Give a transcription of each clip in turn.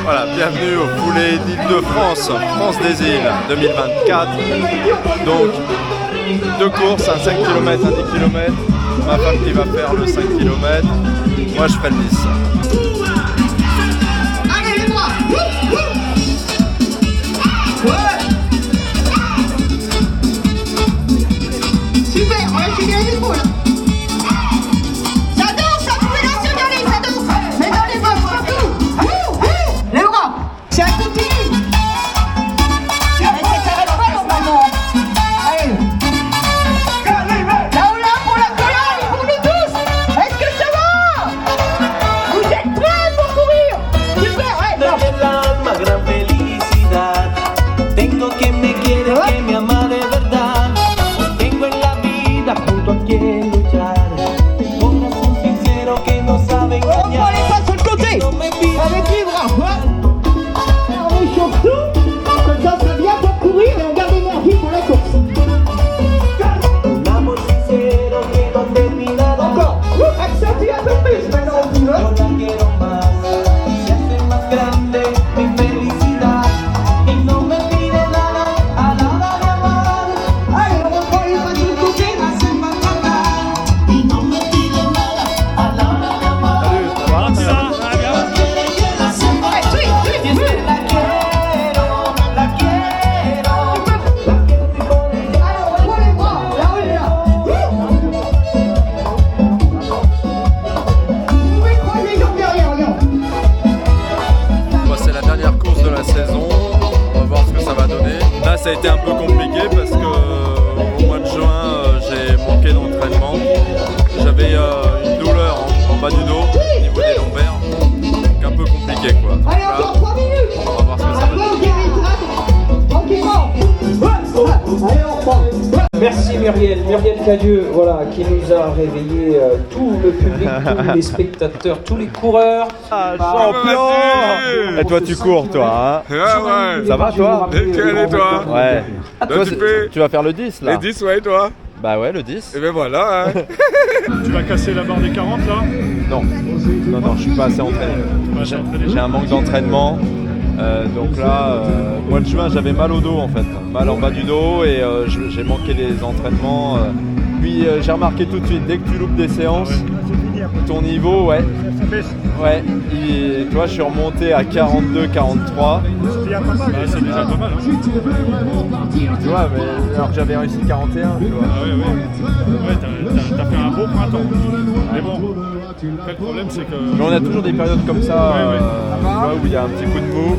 Voilà, bienvenue au poulet d'Île-de-France, France des Îles 2024. Donc, deux courses, un 5 km, un 10 km. Ma femme qui va faire le 5 km. Moi, je ferai le 10. Allez, les bras. Super, on va essayer les épaules. Ça danse, ça pouvait la signaler, ça danse. Mais dans les bras, partout. Les bras, c'est un continu. Mais ça s'arrête pas normalement. Allez. Là ou là pour la colère, pour nous tous. Est-ce que ça va? Vous êtes prêts pour courir? Super, ouais, non. El alma gran felicidad. Tengo quien me quiere, que me ama de verdad. Tengo en la vida junto a quien luchar. Tengo un corazón sincero que no sabe On va engañar. les pas sur le côté. No me pide Avec les bras, ouais. Fermez surtout, comme ça c'est bien pour courir et on garde l'énergie pour la course. un amor sincero que no ha terminado. Encore, accentue un peu plus maintenant on y va. Yo la quiero más. Se hace más grande mi felicidad. Y no me pide nada a la hora de amar. Allez, on reprend les bras sur le côté. Hace más fatal. Y no me pide nada a la hora de amar. Allez, suis, suis, suis. La quiero y por ella. Allez, on reprend les bras, là on est là. Vous pouvez croiser les jambes derrière, regarde. Moi, c'est la dernière course de la saison. On va voir ce que ça va donner. Là, ça a été un peu compliqué parce que au mois de juin, j'ai manqué d'entraînement. J'avais une douleur en bas du dos, au niveau des lombaires. Donc un peu compliqué, quoi. Donc Allez, là, encore 3 minutes. on va voir ce que ça va donner. Après, on guérit, tranquillement. Allez, on reprend. Merci Muriel Cadieux, voilà, qui nous a réveillé tout le public, tous les spectateurs, tous les coureurs. Champion! Et toi, tu cours, toi, hein? Ouais. Ça va, toi? Nickel, et toi? Ouais. Toi, Toi, tu fais tu vas faire le 10, là? les 10, ouais, toi? Bah ouais, le 10. Et ben voilà, hein. Tu vas casser la barre des 40 là? Non, je suis pas assez entraîné. J'ai un manque d'entraînement. Donc là, mois de juin, j'avais mal au dos en fait, mal en bas du dos et j'ai manqué des entraînements. Puis j'ai remarqué tout de suite, dès que tu loupes des séances, ton niveau, ouais, tu vois, je suis remonté à 42, 43. C'est déjà pas mal. C'est déjà pas mal. Hein. Tu vois, mais alors que j'avais réussi 41, tu vois. Ah ouais, t'as fait un beau printemps. Mais bon, après, le problème c'est que. Mais on a toujours des périodes comme ça, Ouais. tu vois, où il y a un petit coup de mou,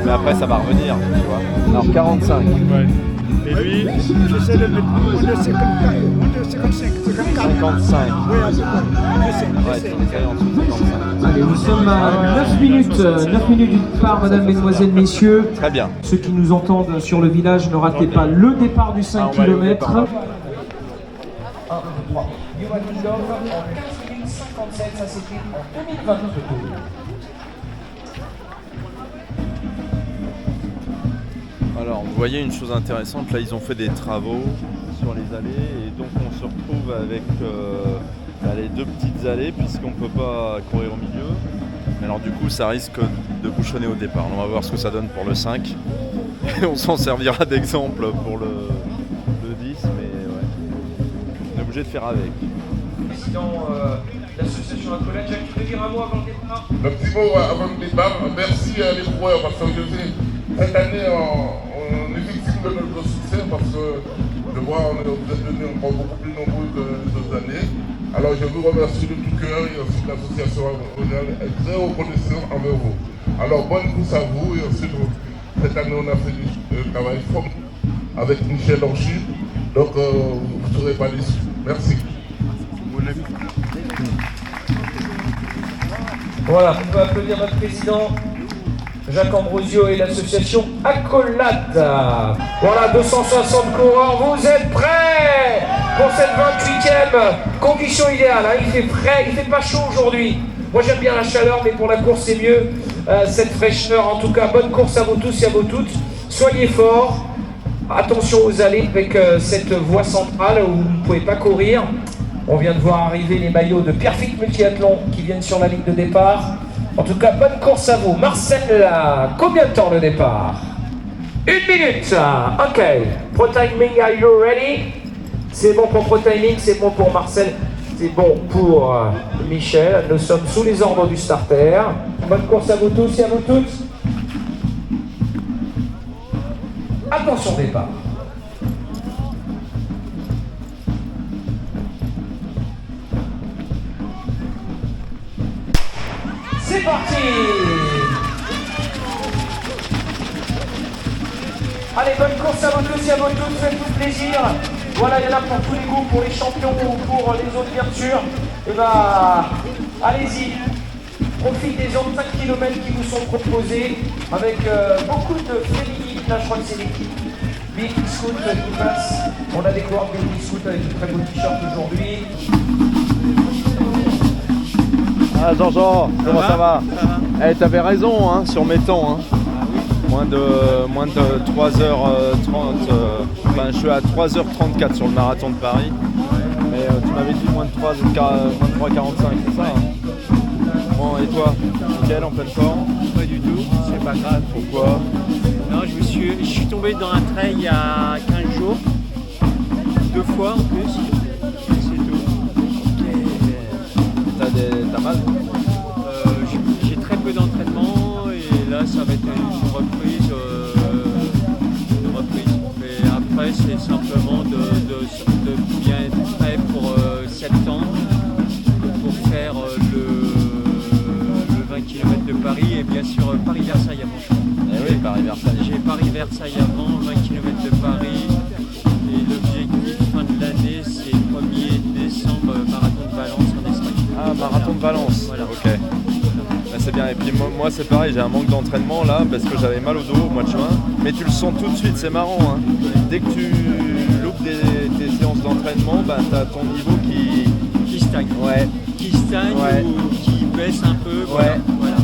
mais après ça va revenir, tu vois. Alors 45. Ouais. Et lui, J'essaie de mettre moins de 55. 55. Oui, un peu moins. Ouais, tu es en dessous de 55. Allez, nous sommes à 9 minutes du départ, mesdames, mesdemoiselles, messieurs. Très bien. Ceux qui nous entendent sur le village, ne ratez pas le départ du 5 on va aller au km. départ. 57, ça s'écrit en 2022. Alors, vous voyez une chose intéressante, là ils ont fait des travaux sur les allées et donc on se retrouve avec les deux petites allées puisqu'on ne peut pas courir au milieu. Alors du coup ça risque de bouchonner au départ. On va voir ce que ça donne pour le 5 et on s'en servira d'exemple pour le 10, mais ouais, on est obligé de faire avec. Président de l'association Accolade, Jacques, tu veux dire un mot avant le départ? Un petit mot avant le départ. Merci à les coureurs parce que cette année on est victime de notre succès parce que je vois vous êtes venus encore beaucoup plus nombreux que les autres années. Alors je vous remercie de tout cœur et aussi l'association Accolade est très reconnaissante envers vous. Alors bonne course à vous et ensuite cette année on a fait du travail fort avec Michel Orchid. Donc vous ne serez pas déçus. Merci. Voilà, on peut applaudir notre président Jacques Ambrosio et l'association Accolade. Voilà, 260 coureurs, vous êtes prêts pour cette 28e condition idéale, hein. Il fait frais, il fait pas chaud aujourd'hui. Moi j'aime bien la chaleur, mais pour la course c'est mieux, cette fraîcheur. En tout cas, bonne course à vous tous et à vous toutes. Soyez forts, attention aux allées avec cette voie centrale où vous ne pouvez pas courir. On vient de voir arriver les maillots de Perfect Multiathlon qui viennent sur la ligne de départ. En tout cas, bonne course à vous. Marcel, combien de temps le départ? 1 minute. Ok. Pro timing, are you ready? C'est bon pour Pro timing, c'est bon pour Marcel, c'est bon pour Michel. Nous sommes sous les ordres du starter. Bonne course à vous tous et à vous toutes. Attention départ. C'est parti. Allez, bonne course à vous tous et à vous toutes, faites-vous plaisir. Voilà, il y en a pour tous les goûts, pour les champions ou pour les autres bien sûr. Et bah, allez-y. Profitez des autres 5 km qui vous sont proposés avec beaucoup de féminines. Là, je crois que c'est l'équipe Big Scoot qui passe. On a des coureurs de Big Scoot avec de très beaux t-shirts aujourd'hui. Ah Jean-Jean, comment ça va? Eh, t'avais raison hein, sur mes temps. Hein. Moins de 3h30, enfin je suis à 3h34 sur le marathon de Paris. Mais tu m'avais dit moins de 3h45, c'est ça hein? Bon, et toi, nickel, en pleine forme? Pas du tout, c'est pas grave. Pourquoi? Non, je suis tombé dans un trail il y a 15 jours, 2 fois en plus, c'est tout. T'as mal? J'ai très peu d'entraînement et là ça va être une reprise. Mais après c'est simplement de bien être prêt pour septembre pour faire le 20 km de Paris et bien sûr Paris-Versailles avant. Eh oui, Paris-Versailles. J'ai Paris-Versailles avant, 20 km de Paris et l'objectif fin de l'année c'est 1er décembre marathon de Valence en Espagne. Ah, marathon de Valence, voilà. Ok. Bah, c'est bien, et puis moi c'est pareil, j'ai un manque d'entraînement là parce que j'avais mal au dos au mois de juin. Mais tu le sens tout de suite, c'est marrant. Hein. Dès que tu loupes tes séances d'entraînement, bah, tu as ton niveau qui stagne. Ouais. Qui stagne ou qui baisse un peu. Ouais. Voilà.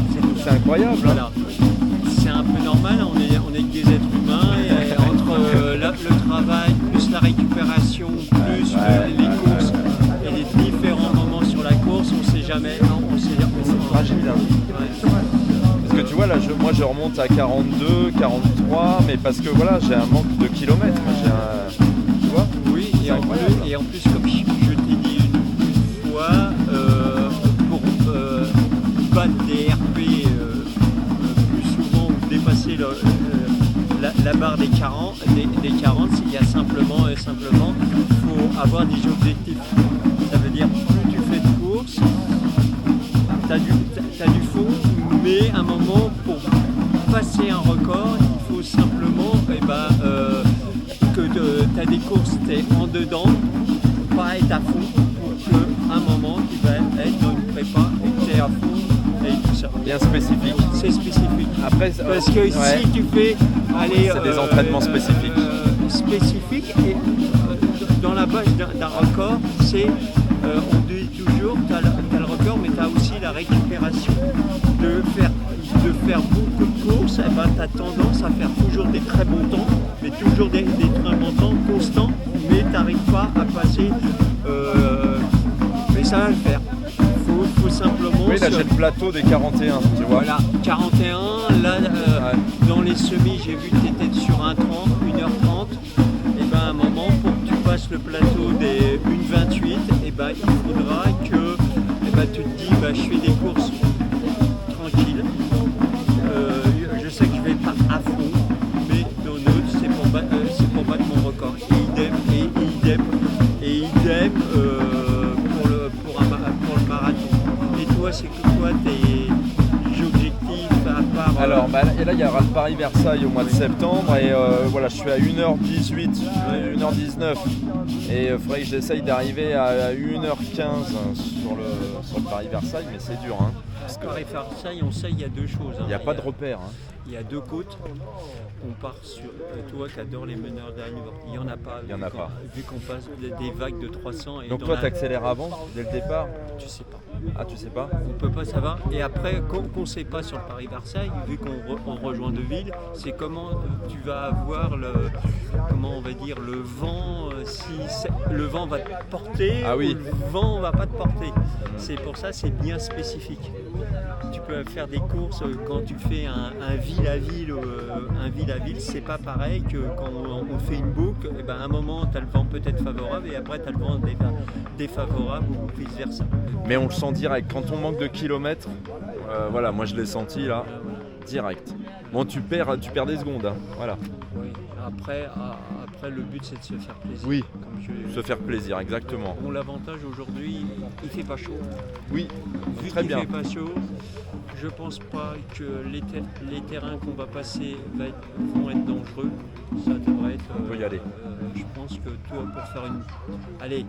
C'est incroyable. Voilà. Hein. C'est un peu normal, on est que des êtres humains et entre le travail, plus la récupération, plus les courses et les différents moments sur la course, on sait jamais. C'est fragile. Hein. Parce que tu vois là, moi je remonte à 42, 43, mais parce que voilà, j'ai un manque de kilomètres. Tu vois? Oui, et en plus comme je t'ai dit une fois, pour battre des RP plus souvent ou dépasser la barre des 40, il y a simplement, faut avoir des objectifs. Ça veut dire plus tu fais de courses, t'as du fond, mais à un moment pour passer un record, il faut simplement que tu as des courses, tu es en dedans, pas être à fond pour qu'à un moment tu vas être dans une prépa et que tu es à fond et tout ça. Bien spécifique. C'est spécifique. Après, parce que si tu fais c'est des entraînements spécifiques. Spécifiques et dans la base d'un record, c'est on dit toujours tu as le record mais tu as aussi la récupération de faire beaucoup de courses, et ben, tu as tendance à faire toujours des très bons temps, mais toujours des très bons temps constants, mais tu n'arrives pas à passer. Mais ça va le faire. Faut simplement. Oui, là j'ai le plateau des 41, tu vois. Voilà, 41, là dans les semis, j'ai vu que tu étais sur 1h30, 1h30. Et ben à un moment, pour que tu passes le plateau des 1h28, et ben il faudra que tu te dis je fais des courses tranquilles. Je sais que je vais pas à fond, mais dans l'autre, c'est pour battre mon record. Et idem pour le marathon. Et toi, c'est que quoi tes objectifs à part... Alors et là il y aura le Paris-Versailles au mois de septembre et voilà, je suis à 1h18, 1h19 et il faudrait que j'essaye d'arriver à 1h15 sur le Paris-Versailles, mais c'est dur. Hein. Parce que Paris-Versailles, on sait, il y a deux choses. Il n'y a pas de repère. Hein. Il y a deux côtes. On part sur... toi qui adore les meneurs d'Anne, il n'y en a pas. Il n'y en a pas. Vu qu'on passe des vagues de 300. Et donc toi, tu accélères avant, dès le départ? Tu sais pas. Ah, tu sais pas? On peut pas savoir. Et après, qu'on ne sait pas sur le Paris-Versailles, vu qu'on rejoint deux villes, c'est comment tu vas avoir le vent, si le vent va te porter ou le vent va pas te porter. fait. C'est pour ça, c'est bien spécifique. Tu peux faire des courses quand tu fais un ville à ville, c'est pas pareil que quand on fait une boucle. Et ben à un moment, tu as le vent peut-être favorable et après, tu as le vent défavorable ou vice versa. Mais on le sent direct. Quand on manque de kilomètres, voilà, moi je l'ai senti là, direct. Bon, tu perds des secondes, hein, voilà. Oui. Après, le but c'est de se faire plaisir. Oui, comme se faire plaisir, exactement. Bon, l'avantage aujourd'hui, il fait pas chaud. Oui, Vu très qu'il bien. fait pas chaud, je pense pas que les terrains qu'on va passer vont être dangereux. Ça devrait être. On peut y aller. Je pense que toi, pour faire une. Allez,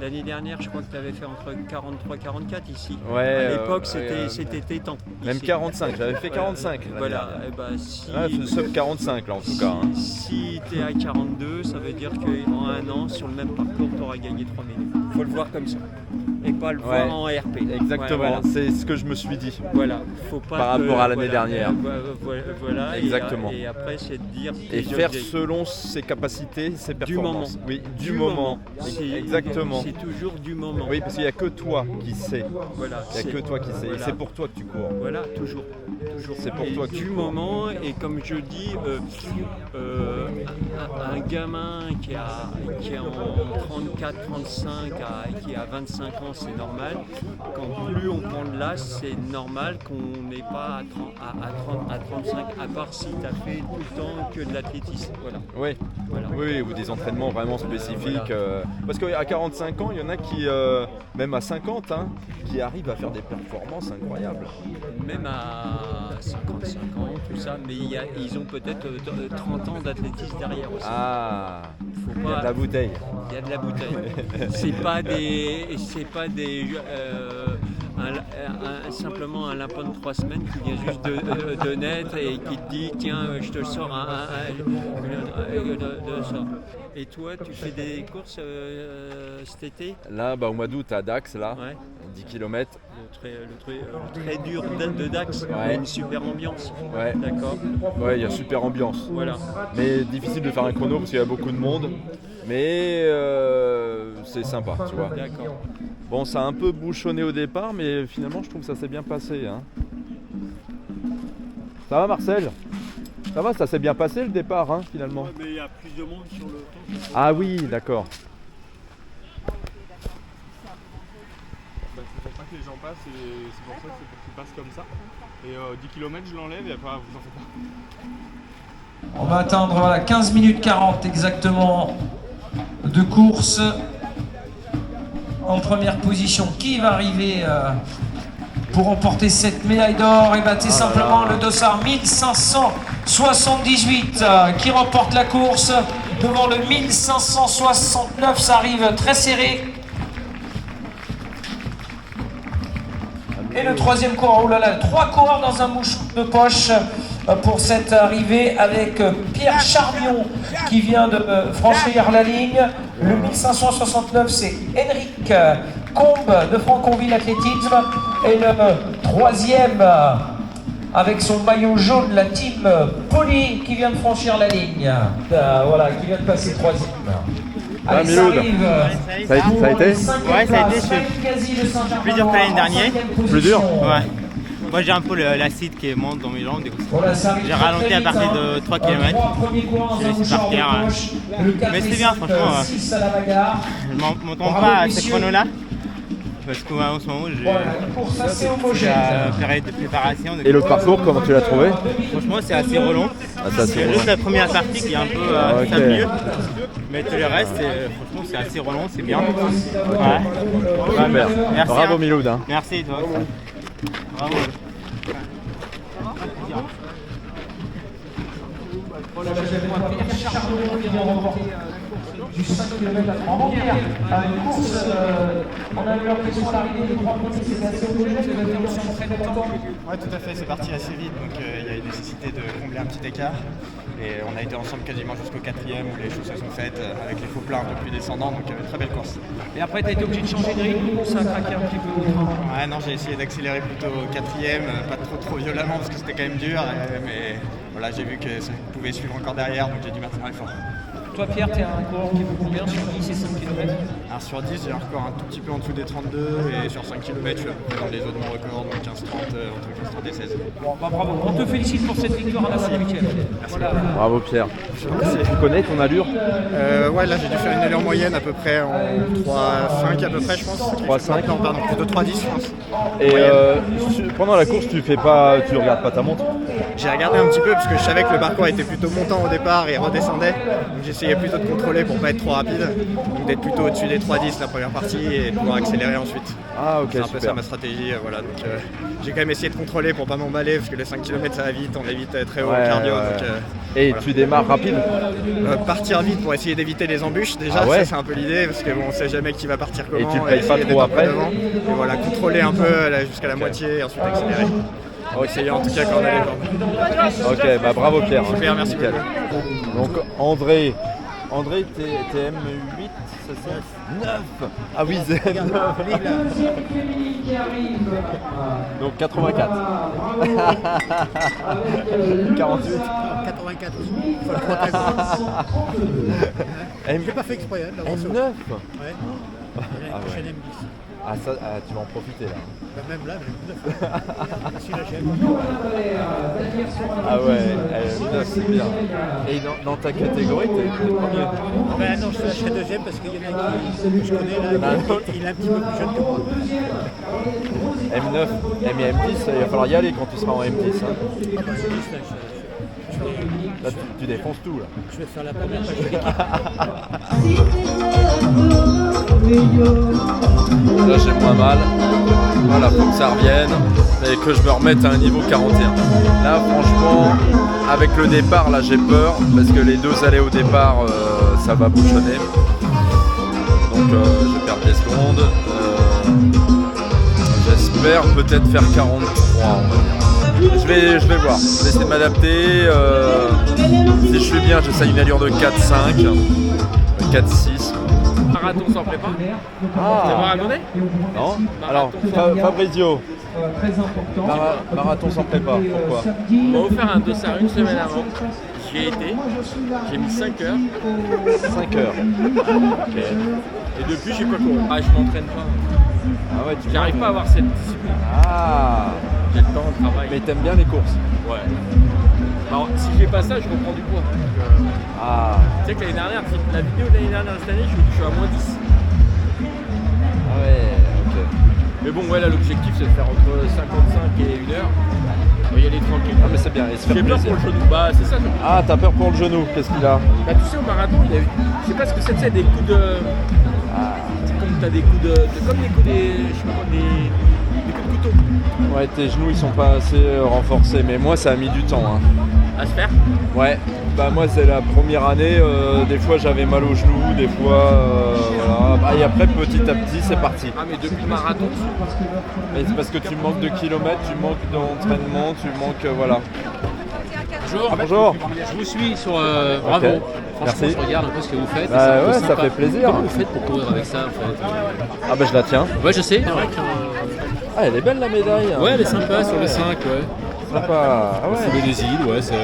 l'année dernière, je crois que tu avais fait entre 43 et 44 ici. Ouais, à l'époque, c'était tétan. Même ici. 45, j'avais fait 45. Voilà, et ben, si. Sub 45 là en tout cas. Hein. Si tu es à 42, ça veut dire qu'en un an, sur le même parcours, tu auras gagné 3 minutes. Il faut le voir comme ça. Et pas le voir en RP. Exactement, Ouais, voilà. C'est ce que je me suis dit. Voilà, faut pas Par rapport à l'année dernière. Voilà, Exactement. Et après, c'est de dire. Et faire selon ses capacités, ses performances. Du moment. Oui, du moment. Exactement. C'est toujours du moment. Oui, parce qu'il n'y a que toi qui sais. Voilà, Il n'y a que toi qui sais. voilà. Et c'est pour toi que tu cours. Voilà, toujours. C'est pour toi que du tu cours. moment, et comme je dis, un gamin qui est en 34, 35, qui a 25 ans, c'est normal. Quand plus on prend de l'âge, c'est normal qu'on n'ait pas à 35, à part si tu as fait tout le temps que de l'athlétisme. Voilà. Oui. Voilà. Oui, ou des entraînements vraiment spécifiques. Voilà. Parce qu'à 45 ans, il y en a qui, même à 50, hein, qui arrivent à faire des performances incroyables. Même à 55 ans, tout ça, mais ils ont peut-être 30 ans d'athlétisme derrière aussi. Ah, Faut il y a pas- de la bouteille. Il y a de la bouteille. C'est pas simplement un lapin de 3 semaines qui vient juste de naître et qui te dit tiens, je te sors de ça. Et toi, tu fais des courses cet été? Là, au mois d'août, à Dax, là, Ouais. 10 km. Le très dur de Dax, Ouais. une super ambiance. Ouais. D'accord. Ouais, il y a super ambiance. Voilà. Mais difficile de faire un chrono parce qu'il y a beaucoup de monde. Mais c'est sympa, tu vois. D'accord. Bon, ça a un peu bouchonné au départ, mais finalement, je trouve que ça s'est bien passé. Hein. Ça va, Marcel? Ça va, ça s'est bien passé le départ, hein, finalement. Ouais, mais il y a plus de monde sur le temps. Ah oui, d'accord. Il ne faut pas que les gens passent et c'est pour ça qu'ils passent comme ça. Et 10 km, je l'enlève et après, vous en faites pas. On va atteindre 15 minutes 40 exactement de course. En première position, qui va arriver pour remporter cette médaille d'or? Et bien c'est simplement le dossard 1578 qui remporte la course devant le 1569. Ça arrive très serré. Et le troisième coureur, oh là là, 3 coureurs dans un mouche de poche pour cette arrivée avec Pierre Charmion qui vient de franchir la ligne. Le 1569, c'est Henrik Combe de Franconville Athlétisme. Et le troisième, avec son maillot jaune, la team Poli qui vient de franchir la ligne. Voilà, qui vient de passer troisième. Allez, ça Miloud. arrive. Ça a été Ouais, ça a été plus dur que l'année dernière. Plus dur? Ouais. Moi j'ai un peu l'acide qui monte dans mes jambes. Du coup, Voilà, ça arrive j'ai très, ralenti très à vite, partir hein. de 3 km. Trois premiers coureurs dans J'ai un laissé mouchoir partir, de poche. Le 4 mais et c'est bien, 5, franchement. 6 à la bagarre. Je m'entends Bravo, pas à messieurs. cette chrono là. Parce qu'en ce moment j'ai Voilà, une course assez homogène. la période de préparation. Et le parcours, comment tu l'as trouvé? Franchement c'est assez relent. Ah, ça, c'est C'est juste la première partie qui est un peu Ok. ça mieux. Mais tout le reste, franchement c'est assez relent, c'est bien. Ouais. Super. Merci, Bravo hein. Miloud. Hein. Merci toi. Bravo. Voilà, Pierre Charmion qui vient remporter du 5 km à 3 Pierre, une course, on a eu l'impression d'arriver les 3 premiers, c'était assez homogène, vous avez eu très longtemps. Oui, tout à fait, c'est parti assez vite, donc il y a eu nécessité de combler un petit écart. Et on a été ensemble quasiment jusqu'au 4e où les choses se sont faites avec les faux plats un peu plus descendants, donc très belle course. Et après, tu as été obligé de changer de rythme ou ça a craqué un petit peu? Ouais, non, j'ai essayé d'accélérer plutôt au 4e, pas trop violemment parce que c'était quand même dur, mais voilà, j'ai vu que ça pouvait suivre encore derrière, donc j'ai dû maintenir l'effort. Toi, Pierre, tu es un coureur qui veut combien sur 10 et 5 km? Alors sur 10, j'ai un record un tout petit peu en dessous des 32 et sur 5 km, je suis dans les eaux de mon record, donc 15-30, entre 15-30 et 16. Bon, bah, bravo, on te félicite pour cette victoire à la Saint-Michel. Voilà. Bravo Pierre. Tu connais ton allure? Ouais, là j'ai dû faire une allure moyenne à peu près en 3,5 à peu près, je pense. 3,5? Non, pardon, plus de 3,10 je pense. Et pendant la course, tu regardes pas ta montre? J'ai regardé un petit peu parce que je savais que le parcours était plutôt montant au départ et redescendait. Donc j'essayais plutôt de contrôler pour pas être trop rapide. Donc d'être plutôt au-dessus des 3,10 la première partie et de pouvoir accélérer ensuite. Ah ok, c'est un super. peu ça ma stratégie. Voilà. Donc j'ai quand même essayé de contrôler pour pas m'emballer parce que les 5 km ça va vite, on est vite très haut au cardio. Donc, et voilà. tu démarres rapide? Partir vite pour essayer d'éviter les embûches déjà, ça c'est un peu l'idée parce que bon, on sait jamais qui va partir comment. Et tu payes pas trop après? Et voilà, contrôler un peu jusqu'à la moitié et ensuite accélérer. On va essayer en tout cas quand on a les jambes. Ok, bah bravo Pierre. Super, merci nickel. Donc André, t'es M8, c'est ça? 9. Ah oui, c'est M9. Donc 84. 48. 84 aussi. Faut le protagoniste. J'ai pas fait exprès. M9. Ouais. Ah ouais. M10. Ah ça, tu vas en profiter là. Bah, même là, M9. Si là j'aime. Ah ouais, M9 c'est bien. Et dans ta catégorie, t'es premier? Bah non, je serai deuxième parce qu'il y en a qui je connais là, il est un petit peu plus jeune que moi. M9, M et M10, il va falloir y aller quand tu seras en M10. Hein. Ah bah M10 là, tu défonces tout là. Je vais faire la première page de l'équipe. Là j'ai moins mal. Voilà, faut que ça revienne et que je me remette à un niveau 41. Là franchement, avec le départ, là j'ai peur parce que les deux allées au départ, ça va bouchonner. Donc je vais perdre des secondes. J'espère peut-être faire 43 on va dire. Je vais voir, je vais essayer de m'adapter. Si je suis bien, j'essaye une allure de 4,5, 4,6. Marathon sans prépa. Ah. Tu vas raconter? Non. Alors, Fabrizio, marathon sans prépa, pourquoi? On m'a offert un dossard une semaine avant. J'y ai été, j'ai mis 5 heures. 5 heures. Okay. Et depuis, j'ai pas couru. Ah, je m'entraîne pas. Ah ouais, j'arrive pas à avoir cette discipline. Ah. J'ai le temps de travail. Mais t'aimes bien les courses? Ouais. Alors, si j'ai pas ça, je reprends du poids. Ah. Tu sais que l'année dernière, la vidéo de l'année dernière, cette année, je suis à moins 10. Ah ouais, ok. Mais bon, ouais, là, l'objectif, c'est de faire entre 55 et 1 heure. On va y aller tranquille. Ah, mais c'est bien. J'ai peur pour le genou. Bah, c'est ça. Ah, t'as peur pour le genou? Qu'est-ce qu'il a? Bah, tu sais, au marathon, il a eu. Je sais pas ce que c'est, des coups de. C'est comme t'as des coups de. Comme des coups des. Je sais pas, des coups de couteau. Ouais, tes genoux, ils sont pas assez renforcés. Mais moi, ça a mis du temps. Hein. À se faire? Ouais. Bah, moi, c'est la première année. Des fois, j'avais mal aux genoux. Des fois, voilà. Bah, et après, petit à petit, c'est parti. Ah, mais depuis le marathon. Mais c'est parce que tu manques de kilomètres, tu manques d'entraînement, tu manques. Voilà. Bonjour. Ah, bonjour. Je vous suis sur Bravo. Okay. Franchement, merci. je regarde un peu ce que vous faites. Bah, ouais, sympa. ça fait plaisir. Comment vous faites pour courir avec ça en fait? Ah bah je la tiens. Ouais, je sais. Ah, elle est belle la médaille. Ouais, elle est sympa sur le 5, ouais. Sympa. Ah ouais. C'est des îles, ouais, c'est.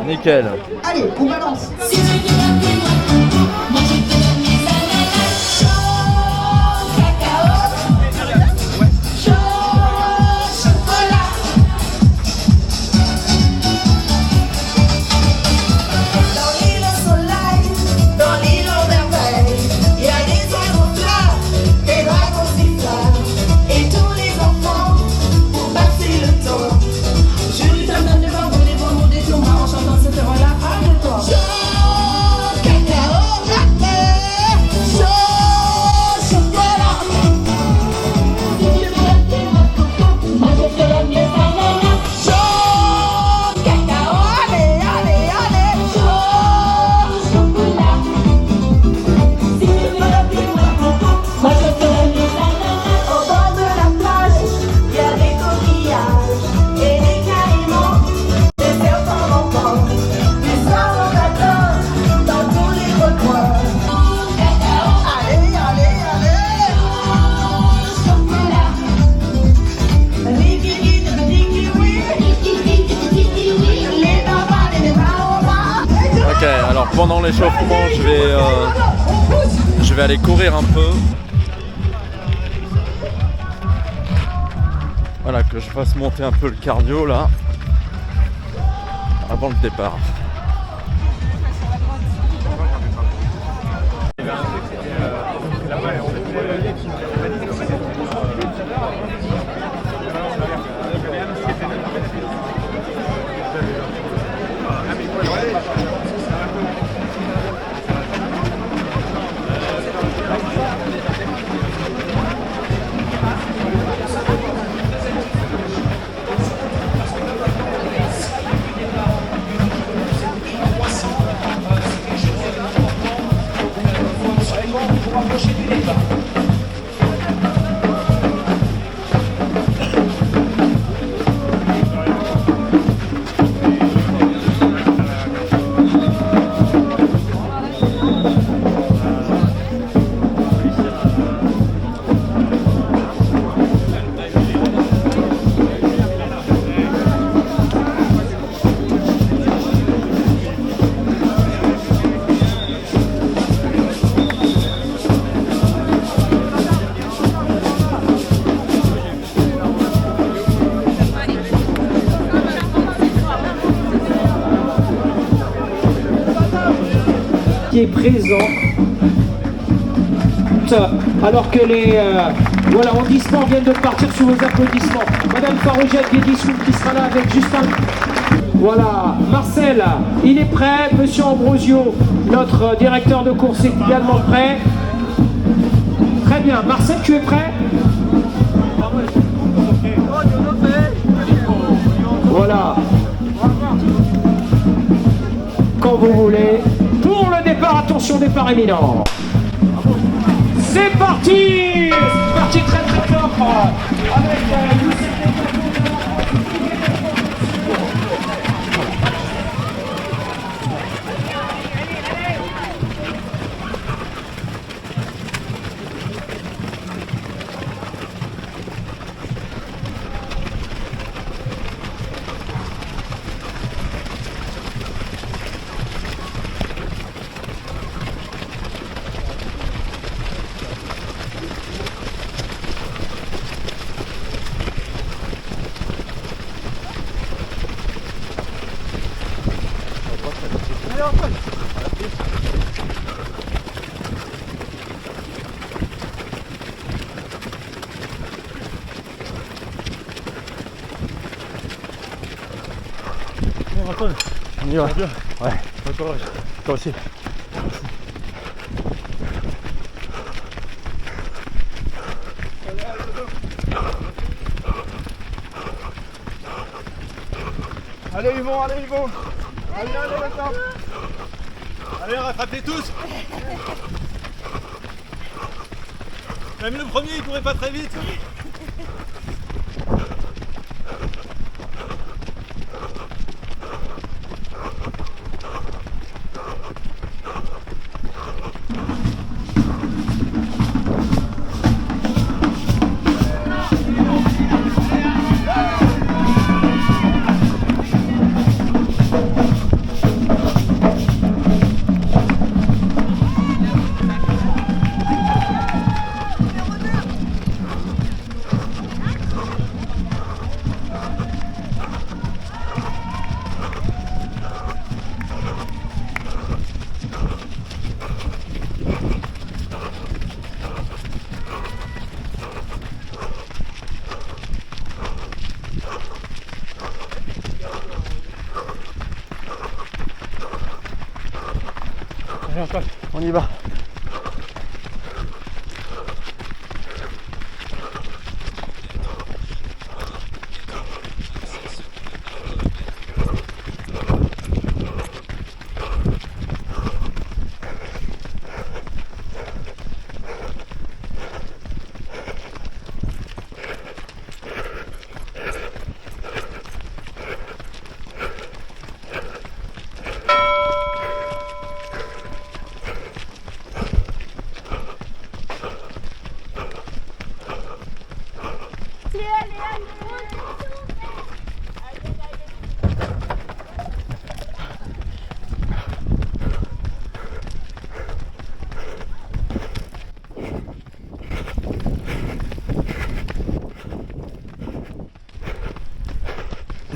Nickel. Allez, on balance. Pendant l'échauffement, Je vais aller courir un peu. Voilà, que je fasse monter un peu le cardio là, avant le départ. Est présent alors que les voilà, Andissements viennent de partir sous vos applaudissements. Madame Faroujette Guédissoul qui sera là avec Justin. Voilà, Marcel, il est prêt. Monsieur Ambrosio, notre directeur de course, est également prêt. Très bien, Marcel, tu es prêt? Voilà. Quand vous voulez. Pour le départ, attention, départ imminent. C'est parti! C'est parti très très fort avec Youssef. On y va. Ouais. Toi aussi. Allez Yvon, allez Yvon. Allez maintenant. Allez, rattrapez tous. Même le premier il courait pas très vite. On y va.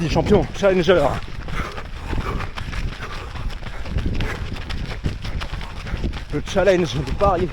dit champion, challenger. Le challenge de Paris.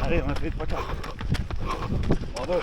Allez, on a fait les 3 quarts. Bravo.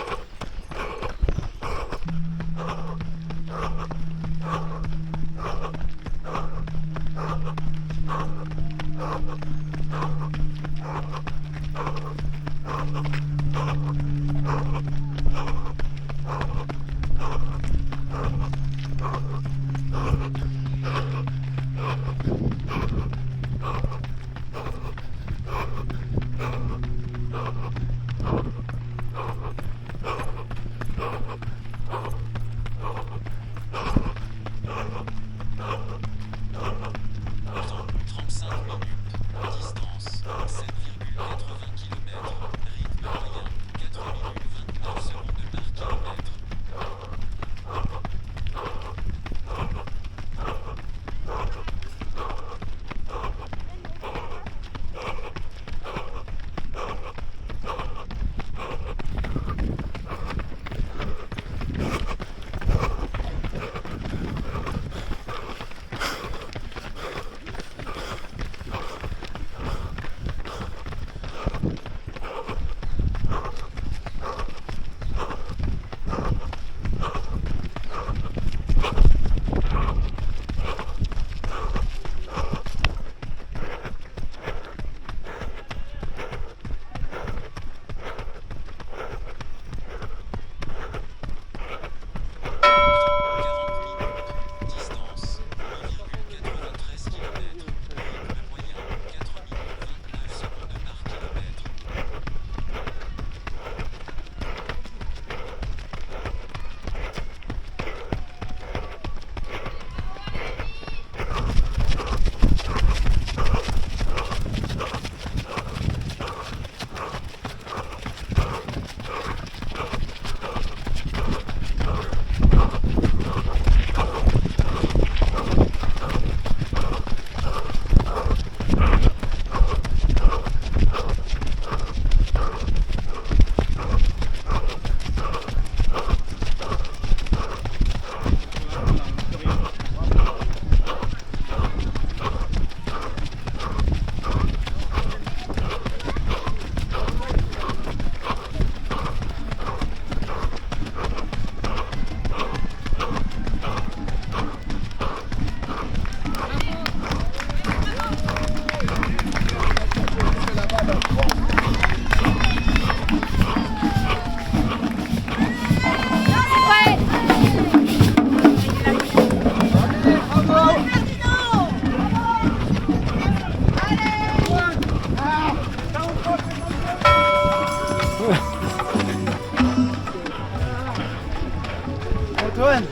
Antoine,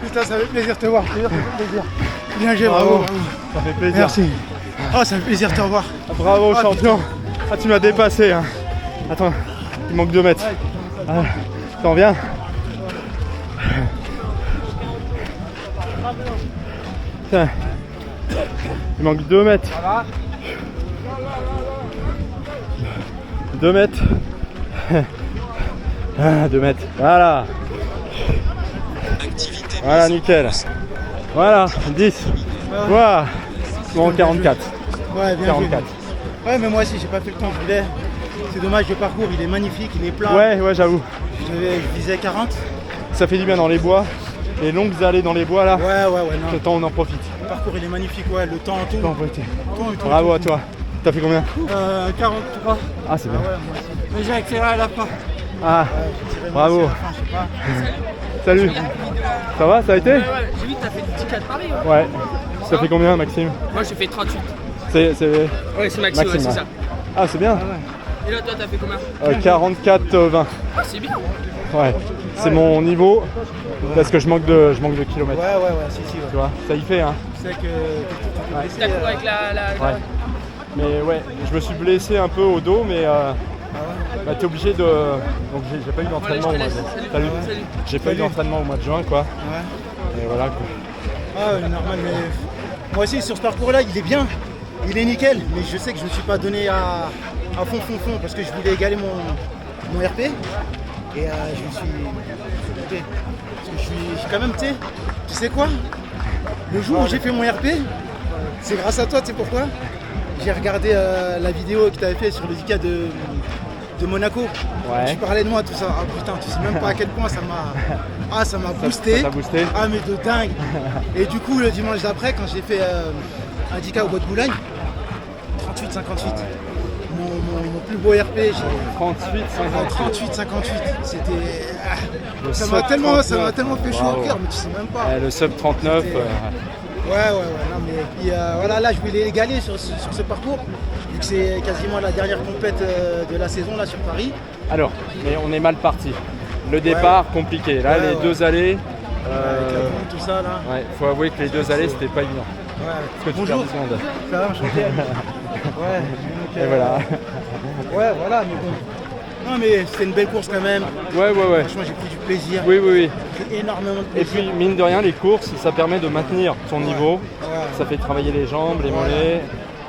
putain, ça fait plaisir de te voir. Ça fait plaisir. Bien joué, bravo. Ça fait plaisir. Merci. Oh, ça fait plaisir de te revoir. Bravo, champion. Ah, tu m'as dépassé. Hein. Attends, il manque 2 mètres. Ah, t'en viens. Tiens. Il manque 2 mètres. 2 mètres. 2 mètres. Voilà. Voilà, nickel. Voilà, 10. Voilà. Bon, 44. Ouais, bien 44. Joué. Ouais, mais moi aussi, j'ai pas fait le temps que je voulais. C'est dommage, le parcours, il est magnifique, il est plein. Ouais, j'avoue. Je visais 40. Ça fait du bien dans les bois. Les longues allées dans les bois là. Ouais, non. Le temps, on en profite. Le parcours, il est magnifique, ouais, le temps, tout. Bravo à toi. T'as fait combien? 43. Ah, c'est bien. Ouais, moi aussi. Mais j'ai accéléré à la fin. Ah, ouais, bravo. Fin, je sais pas. Salut. Ça va, ça a été? Ouais, j'ai vu que t'as fait du 10K de Paris. Hein. Ouais. Ça fait combien, Maxime? Moi, j'ai fait 38. Ouais, c'est Maxime, ouais, c'est ça. Ah, c'est bien. Et là, toi, t'as fait combien 44-20. Ah, c'est bien. Ouais, c'est mon niveau parce que je manque de kilomètres. Ouais, si, Tu vois, ça y fait hein. Tu sais que T'as couru avec la... Ouais. Mais ouais, je me suis blessé un peu au dos, mais bah, t'es obligé de. Donc j'ai pas eu d'entraînement au mois de. Salut. J'ai pas eu d'entraînement au mois de juin quoi. Ouais. Et voilà quoi. Ah, normal, mais moi aussi sur ce parcours-là, il est bien, il est nickel, mais je sais que je ne me suis pas donné à fond parce que je voulais égaler mon RP et je me suis coupé. Parce que je suis quand même, tu sais quoi? Le jour où j'ai fait mon RP, c'est grâce à toi, tu sais pourquoi? J'ai regardé la vidéo que tu avais fait sur le DK de Monaco. Ouais. Tu parlais de moi, tout ça. Ah putain, tu sais même pas à quel point ça m'a boosté. Ça t'a boosté. Ah mais de dingue. Et du coup le dimanche d'après, quand j'ai fait un DK au Bois de Boulogne, 38-58. Mon plus beau RP, j'ai 38-58. C'était. Ça m'a tellement fait chaud au cœur, mais tu sais même pas. Le sub 39. Ouais, non, mais puis, voilà, là je voulais égaler sur ce parcours, vu que c'est quasiment la dernière compète de la saison là sur Paris. Alors, mais on est mal parti. Le départ compliqué. Là, les deux allées. Avec la bombe, tout ça là. Ouais, faut avouer que les deux allées c'était pas évident. Ouais. Parce que tu perds du monde. Ça va, enchanté. Ouais. Donc, Et voilà. Ouais, voilà, mais bon. Non mais c'était une belle course quand même. Ouais. Franchement j'ai pris du plaisir. Oui. J'ai pris énormément de plaisir. Et puis mine de rien, les courses, ça permet de maintenir ton niveau. Ça fait travailler les jambes, les mollets.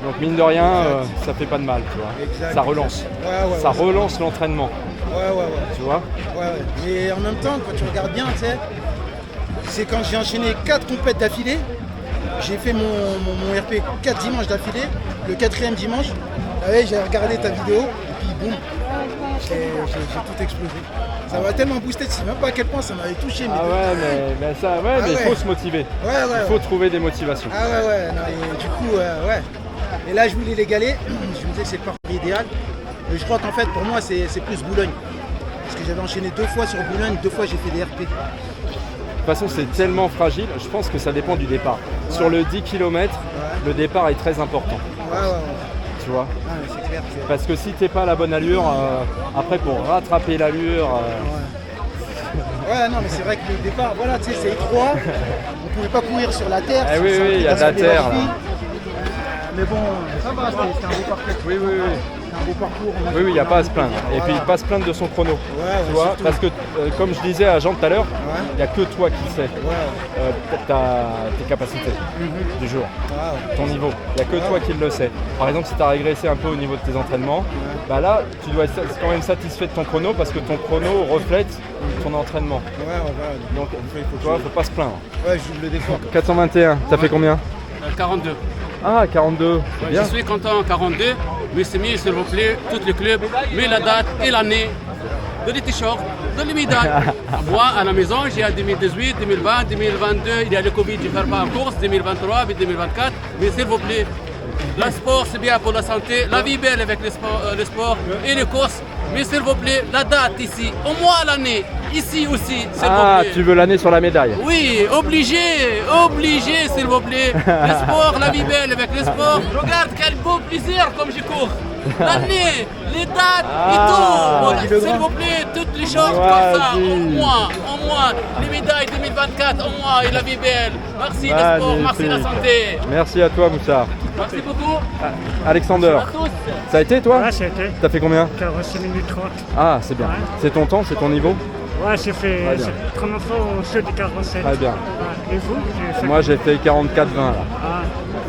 Donc mine de rien, ça fait pas de mal, tu vois. Exact. Ça relance. Ça relance l'entraînement. Ouais. Tu vois. Ouais. Mais en même temps, quand tu regardes bien, tu sais, c'est quand j'ai enchaîné 4 compètes d'affilée. J'ai fait mon RP 4 dimanches d'affilée. Le 4e dimanche, j'ai regardé ta vidéo et puis boum. J'ai tout explosé. Ça m'a tellement boosté, tu sais même pas à quel point ça m'avait touché. Mais il faut se motiver. Il faut trouver des motivations. Non, et du coup, Et là, je voulais l'égaler. Je me disais que c'est le parcours idéal. Mais je crois qu'en fait, pour moi, c'est plus Boulogne. Parce que j'avais enchaîné 2 fois sur Boulogne, 2 fois j'ai fait des RP. De toute façon, c'est tellement fragile. Je pense que ça dépend du départ. Sur le 10 km, le départ est très important. Tu vois. C'est clair. Parce que si t'es pas à la bonne allure, après pour rattraper l'allure. Ouais, non, mais c'est vrai que le départ, voilà, tu sais, c'est étroit. On pouvait pas courir sur la terre. Oui, il y a de la terre là. Mais bon, ça va, c'était un beau parcours. Oui. C'est un beau parcours. Oui, il n'y a pas à se plaindre. Et puis pas se plaindre de son chrono. Tu vois, parce que comme je disais à Jean tout à l'heure, il n'y a que toi qui sais tes capacités du jour, ton niveau. Il n'y a que toi qui le sais. Par exemple, si tu as régressé un peu au niveau de tes entraînements, bah là, tu dois être quand même satisfait de ton chrono parce que ton chrono reflète ton entraînement. Donc, tu vois, faut pas se plaindre. Ouais, je le défends. 421, t'as fait combien 42. Ah, 42. Je suis content, 42. Mais c'est mieux, s'il vous plaît, tous les clubs, mais la date et l'année de les t-shirts, de les médailles. Moi, à la maison, j'ai à 2018, 2020, 2022, il y a le Covid, je ne fais pas en course, 2023, 2024. Mais s'il vous plaît, le sport, c'est bien pour la santé, la vie belle avec le sport et les courses. Mais s'il vous plaît, la date ici, au moins l'année, ici aussi, s'il vous plaît. Tu veux l'année sur la médaille? Oui, obligé, s'il vous plaît. Le sport, la vie belle avec le sport. Regarde quel beau plaisir comme je cours. L'année, les dates et tout. Voilà, s'il vous plaît, toutes les choses comme ça, au moins. Les médailles 2024, au moins, et la vie belle. Merci le sport, merci la santé. Merci à toi, Moussa. Merci beaucoup. Alexander, ça a été toi? Ouais, ça a été. T'as fait combien? 46 minutes 30. Ah, c'est bien. C'est ton temps, c'est ton niveau? Ouais, j'ai fait la première fois au saut du 47. Très bien. Ouais. Et vous? Moi, j'ai fait 44-20 là.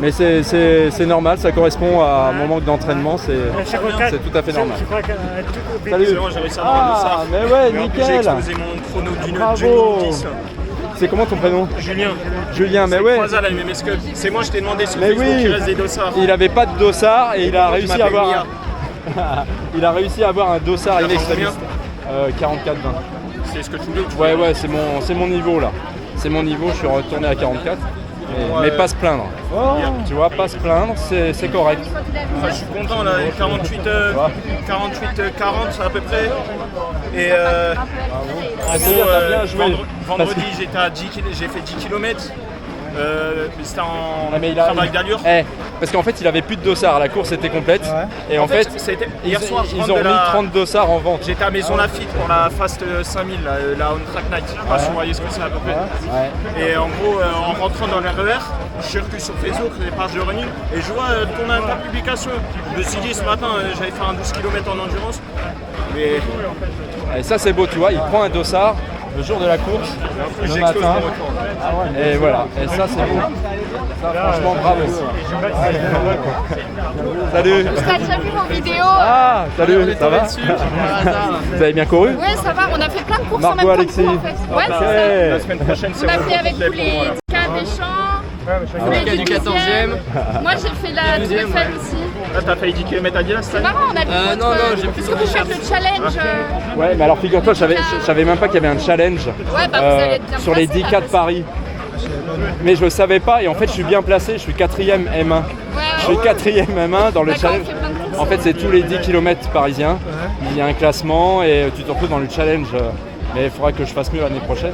Mais c'est normal, ça correspond à mon manque d'entraînement, c'est tout à fait normal. Salut. J'ai réussi à avoir un dossard. Mais ouais, nickel. J'ai explosé mon chrono d'une Bravo. 10. C'est comment ton prénom? Julien, mais ouais. Croisal à l'MMS Cup. C'est moi, je t'ai demandé sur mais Facebook oui. qu'il reste des dossards. Il avait pas de dossard et il a réussi à avoir. Il a réussi à avoir un dossard in extremis. 44-20. C'est ce que tu voulais? Ouais, c'est mon niveau là. C'est mon niveau, je suis retourné à 44. Mais pas se plaindre. Tu vois, pas se plaindre, c'est correct. Enfin, je suis content là, 48-40 à peu près. Et t'as bien joué. Vendredi, j'ai fait 10 km. C'était en Ah, mais travail d'allure. Parce qu'en fait, il avait plus de dossards, la course était complète. Et en fait, hier soir, ils ont mis 30 dossars en vente. J'étais à Maison Lafitte pour la Fast 5000, la On Track Night. Je sais pas si vous voyez ce que c'est à peu près. Et en gros, en rentrant dans le RER, je circule sur Facebook, les pages de running, et je vois ton publication. Je me suis dit ce matin, j'allais faire un 12 km en endurance. Mais... Et ça, c'est beau, tu vois, il prend un dossard le jour de la course, le matin. Et voilà, et ça, c'est beau. Ça, franchement, bravo. Salut. On a déjà vu vos vidéos. Ah, salut, ça va? Vous avez bien couru? Ouais, ça va, on a fait plein de courses Marco, en même temps Alexis. que vous, en fait. Ouais, c'est ça. La semaine prochaine, c'est On a fait avec vous les cas des champs, du 14e. Moi, j'ai fait la Tour Eiffel aussi. Là, t'as fait 10 km à dire cette C'est année? marrant, on a vu non, votre... j'ai plus Puisque vous faites le challenge. Ouais, mais alors figure-toi, je savais même pas qu'il y avait un challenge Ouais, bah, vous allez être bien sur les placé, 10K là, de Paris. Mais je le savais pas et en fait je suis bien placé, je suis 4ème M1. Je suis 4ème M1 dans le challenge. En fait c'est tous les 10 km parisiens. Il y a un classement et tu te retrouves dans le challenge. Mais il faudra que je fasse mieux l'année prochaine.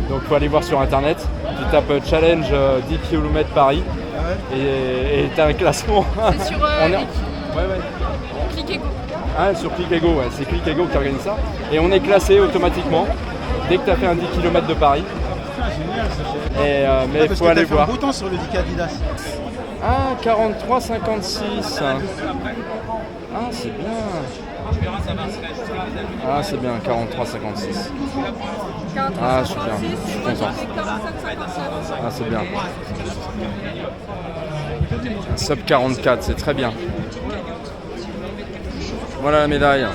Donc il faut aller voir sur internet. Tu tapes challenge 10 km Paris et tu as un classement. C'est sur Click Ego. Ah, sur Click Ego, ouais. C'est Click Ego qui organise ça. Et on est classé automatiquement dès que tu as fait un 10 km de Paris. Et, mais il faut aller voir. Un beau temps sur le 10K Adidas. Ah, 43,56. Ah, c'est bien. Ah, c'est bien, 43,56. Ah, je suis bien. Je suis content. Ah, c'est bien. Sub 44, c'est très bien. Voilà la médaille.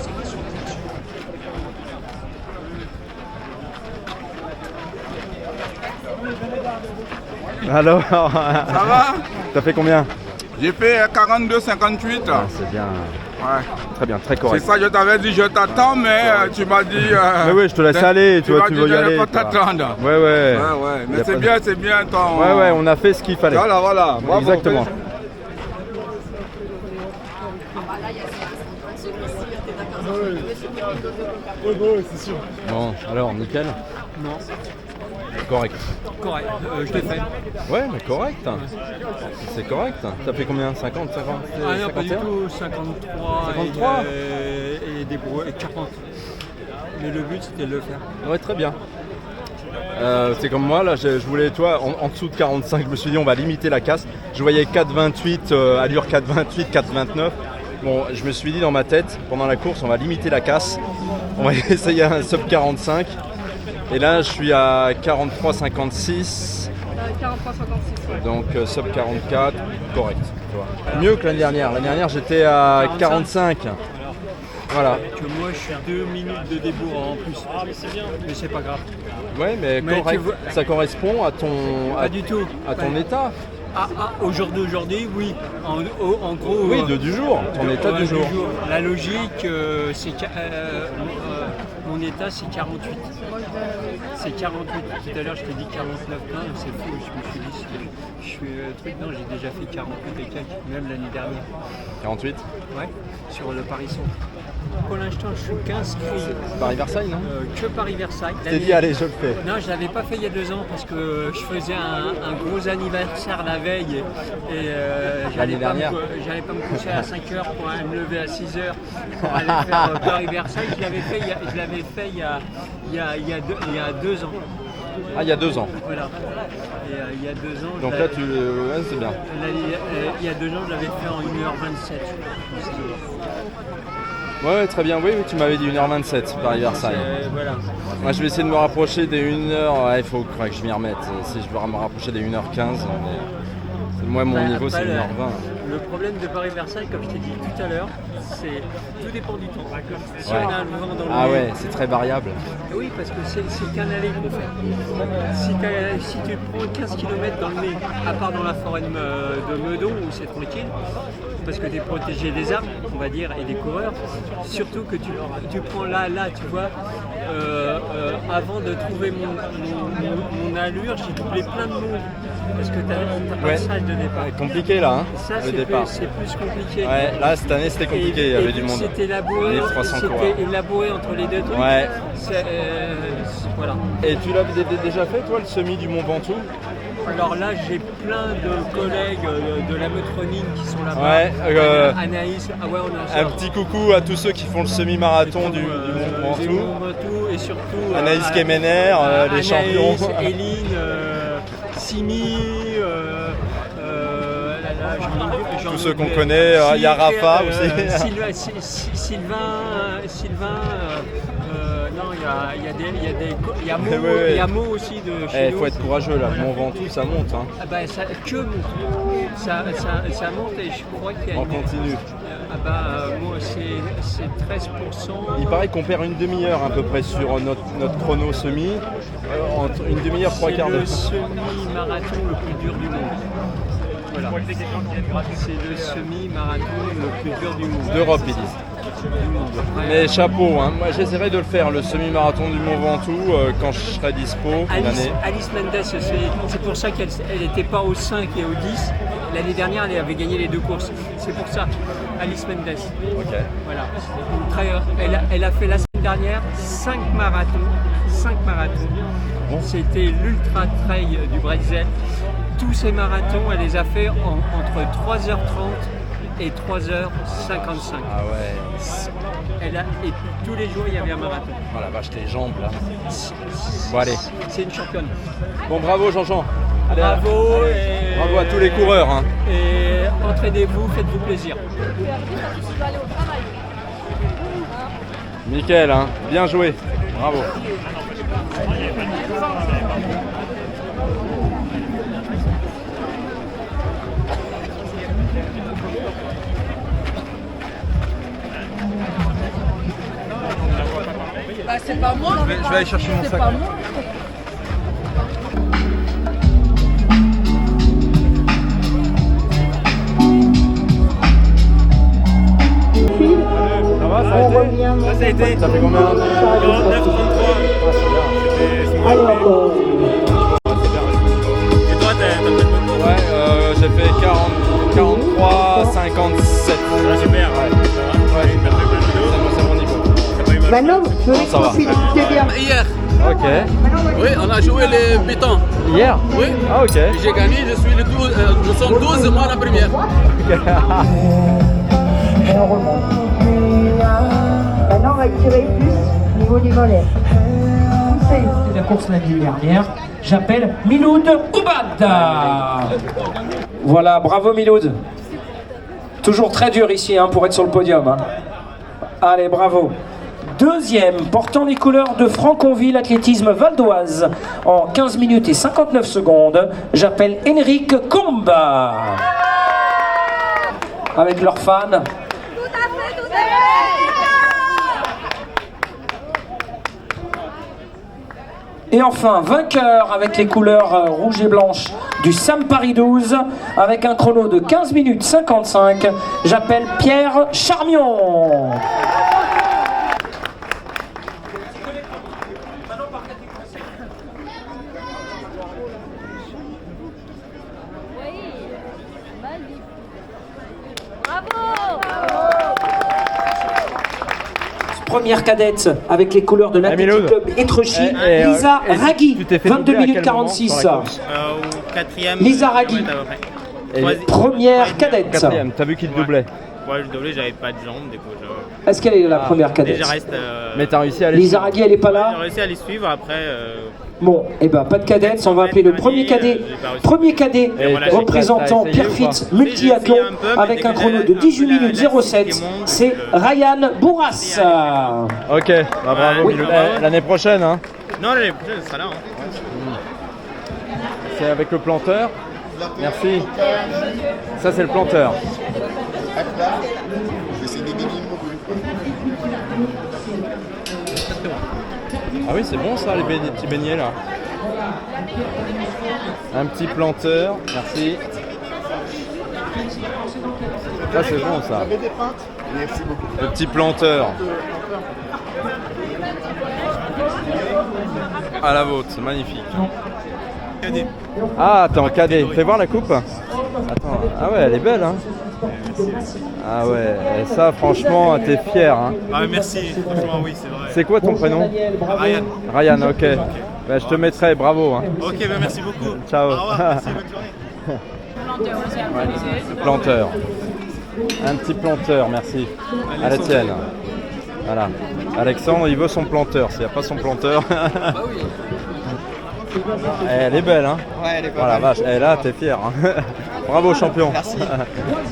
Alors, ça va? T'as fait combien? J'ai fait 42,58. Ah, c'est bien. Ouais. Très bien, très correct. C'est ça, je t'avais dit, je t'attends, mais tu m'as dit. Mais oui, je te laisse aller, tu vois, tu veux y aller. Je ne vais pas t'attendre. Ouais, ouais. Mais c'est bien, ton. Ouais, ouais, on a fait ce qu'il fallait. Voilà. Bravo, exactement. C'est sûr. Bon, alors, nickel. Non. Correct. Correct, je l'ai fait. Ouais, mais correct. C'est correct. T'as fait combien? 50, 50? Ah non, pas du tout, 53. 53 et des 40. Mais le but c'était de le faire. Ouais, très bien. C'est comme moi, là, je voulais, toi, en dessous de 45, je me suis dit on va limiter la casse. Je voyais 4,28, allure 4,28, 4,29. Bon, je me suis dit dans ma tête, pendant la course, on va limiter la casse. On va essayer un sub 45. Et là, je suis à 43,56. 43,56, ouais. Donc sub 44, correct. Tu vois. Mieux que l'année dernière. L'année dernière, j'étais à 45. Voilà. Que moi, je suis 2 minutes de débours en plus. Mais c'est pas grave. Ouais, mais correct. Ça correspond à ton, pas du tout. À ton état. Au jour d'aujourd'hui, oui. En gros. Oui, du jour. Ton état du jour. La logique, c'est que mon état, c'est 48. C'est 48. Tout à l'heure, je t'ai dit 49. Non, c'est fou. Je me suis dit, je suis truc. Non, j'ai déjà fait 48 et quelques, même l'année dernière. 48? Ouais, sur le Paris-Centre. Pour l'instant, je suis qu'inscrit. Paris-Versailles, non? Que Paris-Versailles. Je t'ai dit, allez, je le fais. Non, je ne l'avais pas fait il y a 2 ans parce que je faisais un gros anniversaire la veille et j'allais pas me coucher à 5h pour me lever à 6h pour aller faire Paris-Versailles. Je l'avais fait il y a 2 ans. Ah, il y a 2 ans. Voilà. Et il y a 2 ans. Donc là, ouais, c'est bien. Il y a 2 ans, je l'avais fait en 1h27. Ouais, très bien. Oui, tu m'avais dit 1h27 Paris-Versailles. Voilà. Moi, je vais essayer de me rapprocher des 1h. Ouais, il faut que je m'y remette. Si je veux me rapprocher des 1h15. Moi, mon niveau, c'est 1h20. Le problème de Paris-Versailles, comme je t'ai dit tout à l'heure, c'est tout dépend du temps. Si on a le vent dans le nez, ouais, c'est très variable. Oui, parce que c'est qu'un aller qu'il faut faire. Si tu prends 15 km dans le nez, à part dans la forêt de Meudon où c'est tranquille, parce que tu es protégé des arbres, on va dire, et des coureurs, surtout que tu prends là, tu vois, avant de trouver mon allure, j'ai doublé plein de monde. Parce que tu as pas de salle de départ. Compliqué là, ça, le départ. C'est plus compliqué. Ouais, là cette année c'était compliqué, il y avait du monde. C'était élaboré entre les deux trucs. Ouais. Voilà. Et tu l'avais déjà fait toi, le semi du Mont Ventoux? Alors là, j'ai plein de collègues de la meute running qui sont là-bas. Ouais, Anaïs, ah ouais, on a un petit coucou à tous ceux qui font le semi-marathon du Mont Ventoux. Et surtout Anaïs Kemener, les champions. Éline, Simi, tous ceux qu'on connaît, il y a Rafa aussi. Sylvain, non, il y a Mo aussi de chez nous. Il faut être courageux là, le Mont Ventoux ça monte. Hein. Ah bah, ça monte et je crois qu'il y a On continue. Ah bah, moi c'est 13%. Il paraît qu'on perd une demi-heure à peu près sur notre chrono semi. Entre une demi-heure, 3/4 d'heure. C'est le semi-marathon le plus dur du monde. Voilà. C'est le semi-marathon le plus dur du monde. D'Europe, ils disent. Mais chapeau, hein. Moi j'essaierai de le faire, le semi-marathon du Mont Ventoux, quand je serai dispo l'année. Alice Mendes, c'est pour ça qu'elle n'était pas au 5 et au 10. L'année dernière, elle avait gagné les 2 courses. C'est pour ça, Alice Mendes. Ok. Voilà. Elle a fait la semaine dernière 5 marathons. 5 marathons. Bon. C'était l'Ultra Trail du Brésil. Tous ces marathons, elle les a fait entre 3h30 et 3h55. Ah ouais. Et tous les jours, il y avait un marathon. Oh la vache, les jambes là. Bon allez. C'est une championne. Bon bravo Jean-Jean. Allez, bravo. Allez. Bravo à tous les coureurs. Hein. Et entraînez-vous, faites-vous plaisir. Nickel, hein. Bien joué. Bravo. Bah, c'est pas moi. Je vais aller chercher mon sac. Ça va, ça a été? Ça fait combien? 49,33. Allez, encore. Et toi, t'as fait beaucoup? Ouais, j'ai fait 43, 57. Ah, super, ouais. C'est mon niveau. Maintenant, je vais ça va. bien. Hier. Ok. Oui, on a joué les bétons. Hier? Oui. Ah ok. J'ai gagné, je suis le 12, nous sommes 12 moi la première. Et on remonte. Maintenant, on va tirer plus au niveau du mollet. C'est la course l'année dernière. J'appelle Miloud Oubad. Voilà, bravo Miloud. Toujours très dur ici pour être sur le podium. Hein. Allez, bravo. Deuxième, portant les couleurs de Franconville Athlétisme Val d'Oise en 15 minutes et 59 secondes, j'appelle Henrik Comba. Avec leurs fans. Tout à fait. Et enfin, vainqueur avec les couleurs rouge et blanche du Sam Paris 12 avec un chrono de 15 minutes 55, j'appelle Pierre Charmion. Première cadette avec les couleurs de l'Athletic Club Étrechy, Lisa Ragui, 22 minutes 46. Au quatrième. Lisa Ragui, première cadette. Quatrième, t'as vu qu'il doublait? Ouais, le doublé, j'avais pas de jambes, du coup. Est-ce qu'elle est la première cadette? Déjà reste. Mais t'as réussi à les Lisa Ragui, elle est pas là? J'ai réussi à les suivre, après. Bon, et ben pas de cadette, on va appeler le premier cadet. Premier cadet représentant Pierrefitte multiathlon avec un chrono de 18 minutes 07, c'est Ryan Bourras. Ok, bah bravo. L'année prochaine, hein? Non, l'année prochaine, elle sera là. Hein. C'est avec le planteur. Merci. Ça, c'est le planteur. Ah oui, c'est bon ça, les petits beignets là. Un petit planteur, merci. Ça c'est bon ça. Le petit planteur. À la vôtre, c'est magnifique. Ah, t'es en cadet. Fais voir la coupe. Attends, ah ouais, elle est belle hein. Ah ouais, et ça franchement, t'es fier hein. Ah merci, franchement oui, c'est vrai. C'est quoi ton prénom? Ryan. Ryan, ok. Bah, je te mettrai, bravo. Hein. Ok, bah, merci beaucoup. Ciao. Au revoir, merci, bonne journée. Planteur. Un petit planteur, merci. À la tienne. Voilà. Alexandre, il veut son planteur. S'il n'y a pas son planteur. Elle est belle, hein. Ouais, elle est pas voilà, mal. vache. Et là, t'es fier. Hein. Bravo, champion. Merci.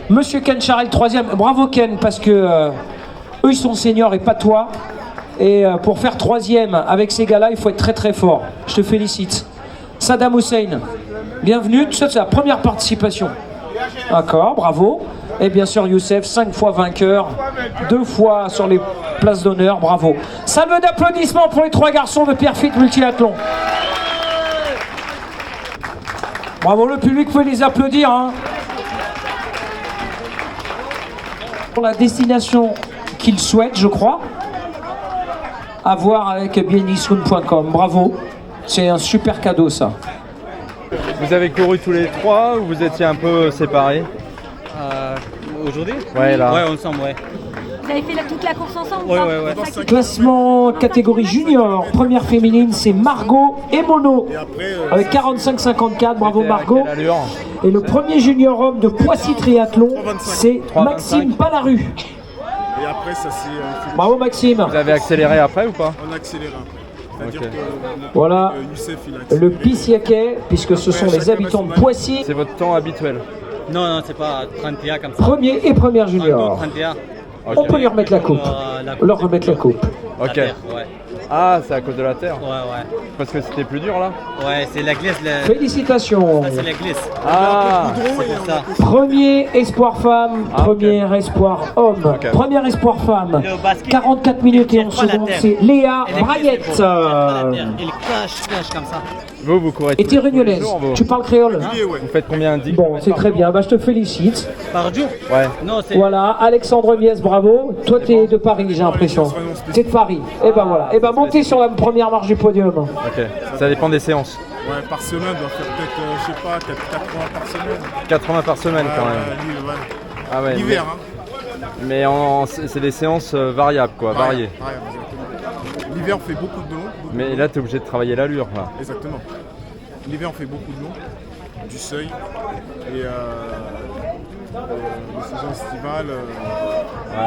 Monsieur Ken Charel, 3e. Bravo Ken, parce que eux ils sont seniors et pas toi. Et pour faire 3e avec ces gars-là, il faut être très très fort. Je te félicite. Saddam Hussein, bienvenue. Ça, c'est la première participation. D'accord, bravo. Et bien sûr Youssef, 5 fois vainqueur, 2 fois sur les places d'honneur, bravo. Salve d'applaudissements pour les 3 garçons de Pierrefitte Multiathlon. Bravo, le public peut les applaudir. Hein. Pour la destination qu'ils souhaitent, je crois, à voir avec bienisoun.com. Bravo, c'est un super cadeau ça. Vous avez couru tous les 3 ou vous étiez un peu séparés? Aujourd'hui? Ouais, là. Ouais, ensemble, ouais. Vous avez fait toute la course ensemble? Ouais. Classement catégorie junior, première féminine, c'est Margot et Mono avec 45-54, bravo Margot. Et le premier junior homme de Poissy Triathlon, c'est Maxime Palaru. Et après, ça c'est. Bravo Maxime. Vous avez accéléré après ou pas? On a accéléré. C'est-à-dire Ok. que Voilà Youssef, il a accéléré. le Pissiaquais, puisque ce sont les habitants de Poissy. C'est votre temps habituel? Non, c'est pas 31 comme ça. Premier et première junior. 31. On peut lui remettre la coupe. Leur remettre la coupe. Ok. Ouais. Ah, c'est à cause de la terre? Ouais. Parce que c'était plus dur là? Ouais, c'est la glisse. Félicitations. Ça, c'est la glisse. Ah, c'est pour ça. Premier espoir femme, premier espoir homme. Premier espoir femme, 44 minutes et 11 secondes, c'est Léa Braillette. Il cache comme ça. Vous courez Et tous t'es les réunionnaise, jours, vous tu parles créole? Vous faites combien? 10 Bon, c'est très bien, bah, je te félicite. Par jour? Ouais. Non, c'est. Voilà, Alexandre Mies, bravo. Toi, t'es de Paris, j'ai l'impression. T'es de Paris. Et ben voilà. Et ben montez sur la première marche du podium. Ok, ça dépend des séances. Ouais, par semaine, on doit faire peut-être, je sais pas, peut-être 80 par semaine. 80 par semaine quand même. Ouais. Ah ouais, L'hiver, mais c'est des séances variables quoi, variées. Ouais, exactement. L'hiver, on fait beaucoup de longs. Mais là, t'es obligé de travailler l'allure là. Exactement. L'hiver, on fait beaucoup de longs, du seuil. Et les saisons estivales, on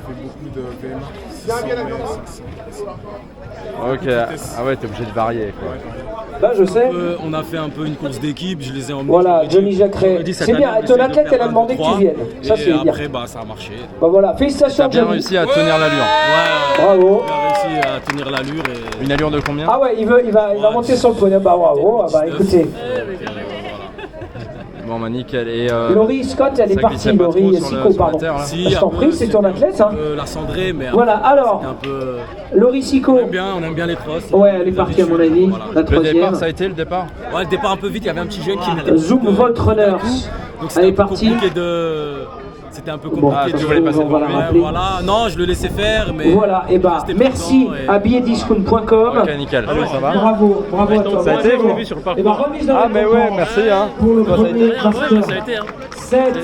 fait beaucoup de VMA. 600 mètres, 500. Ok, ah ouais, t'es obligé de varier quoi. Là, je sais. On a fait un peu une course d'équipe, je les ai emmenés. Voilà, Johnny Jacquet. C'est bien, ton athlète, elle a demandé que tu viennes. Ça, c'est bien. Après, ça a marché. Bah voilà, félicitations, T'as bien Johnny. réussi à tenir l'allure. Ouais, bravo. on a réussi à tenir l'allure. Et... Une allure de combien? Ah ouais, il va monter sur le podium. Bah bravo, bah écoutez. Bon bah nickel. Et Laurie Scott, elle est ça partie, glissait pas trop Laurie sur Sico, la pardon. terre, là. Si, Je t'en prie, c'est ton athlète. Hein. La cendrée, mais Voilà, alors, un peu... Laurie Sico. On aime bien les crosses. Ouais, elle est partie à mon avis, la le troisième. départ, ça a été le départ? Ouais, le départ un peu vite, il y avait un petit jeune qui m'était... Zoom Volt Runners. Donc Elle c'était est un peu partie. compliqué de... C'était un peu Bon, compliqué tu voulais passer on va la Ouais, rappeler. voilà, non, je le laissais faire, mais... Voilà, et bah restais merci prudent et- à billetdiscount.com. Ok, nickel. Ça va? Bravo à toi. Ça a été vous? Et bah remise de Ah mais ouais, merci hein. pour le Toi, ça a premier été? master. Ça a été, hein. 7. Ouais.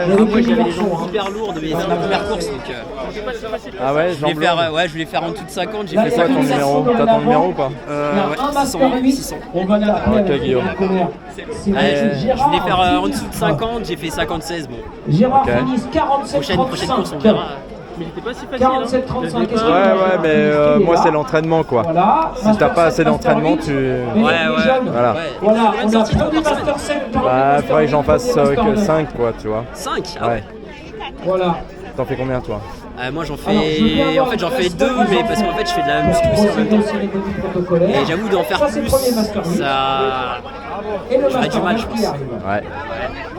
Moi Moi, j'avais des jambes hyper lourdes, mais c'est ma première course, donc... Ah ouais, Je voulais jambes faire, lourdes. je voulais faire en dessous de 50, j'ai Là, fait il y a Toi, ton 50. numéro, t'as ton numéro ou pas? Il y a un 600, master 8. 600. On va l'appeler Ok, avec Guillaume. la colère. C'est Je voulais faire en dessous de 50, j'ai fait 50-16, bon. Gérard Ok. Finis 47 Prochaine course, on verra. Mais il était pas si facile, 47 35. Ouais, mais moi c'est l'entraînement quoi. Voilà. Si t'as pas assez d'entraînement, tu... Voilà, Voilà. voilà, on a premier master 7. Bah, faudrait que j'en fasse que 5 quoi, tu vois. 5? Ah Ouais. Voilà. T'en fais combien toi? Moi j'en Alors, je veux bien fais... avoir En fait j'en une fais 2, mais parce qu'en fait je fais de la muscu aussi en même temps. Et j'avoue d'en faire Ça, c'est plus, le premier master 8. ça... Et le J'aurais master du mal, 9 je qui pense. arrive. Ouais.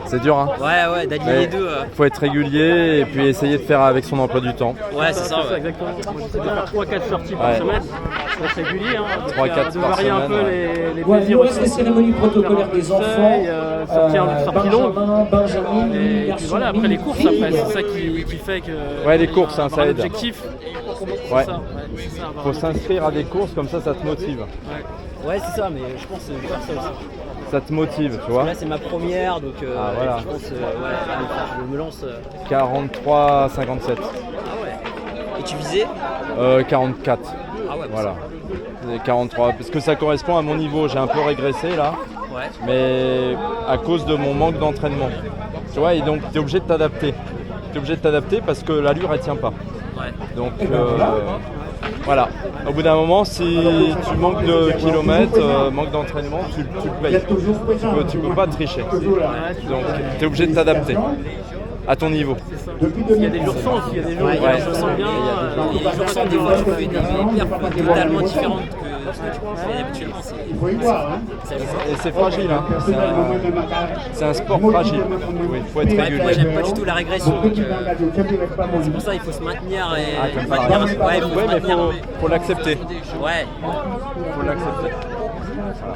C'est dur hein. Ouais, d'allier Mais les deux. faut être régulier et puis essayer de faire avec son emploi du temps. Ouais, c'est ça, ouais. Exactement. Moi, j'essaie de faire 3-4 sorties par Ouais. semaine. Faut être régulier, hein. 3-4 de par varier un semaine, peu ouais. les Ouais, plaisirs il reste aussi. les cérémonies protocolaires des enfants. Sortir un sortie longue. Benjamin, Et puis voilà, après les courses, après, c'est ça qui fait que... Ouais, les courses, hein, ça avoir un aide. objectif. Ouais. C'est ça, avoir Faut un s'inscrire à des courses comme ça te motive. Ouais, c'est ça, mais je pense que je vais faire ça aussi. Ça te motive, tu Parce vois. que là c'est ma première, donc Ah, voilà. je pense je me lance. 43-57. Ah ouais. Et tu visais 44. Voilà. 43, parce que ça correspond à mon niveau. J'ai un peu régressé là, mais à cause de mon manque d'entraînement. Tu vois, et donc tu es obligé de t'adapter. Tu es obligé de t'adapter parce que l'allure elle tient pas. Donc voilà. Au bout d'un moment, si tu manques de kilomètres, manque d'entraînement, tu le payes. Tu peux pas tricher. Donc tu es obligé de t'adapter à ton niveau. Il y a des jours sans, il y a des jours où je sens bien, et les jours sans, des fois tu fais des perfs totalement différentes que ce que tu fais habituellement. Et c'est fragile, hein. C'est un sport fragile. Il faut être régulier. Moi j'aime pas du tout la régression, donc c'est pour ça qu'il faut se maintenir et mais faut l'accepter. Ouais. Faut l'accepter.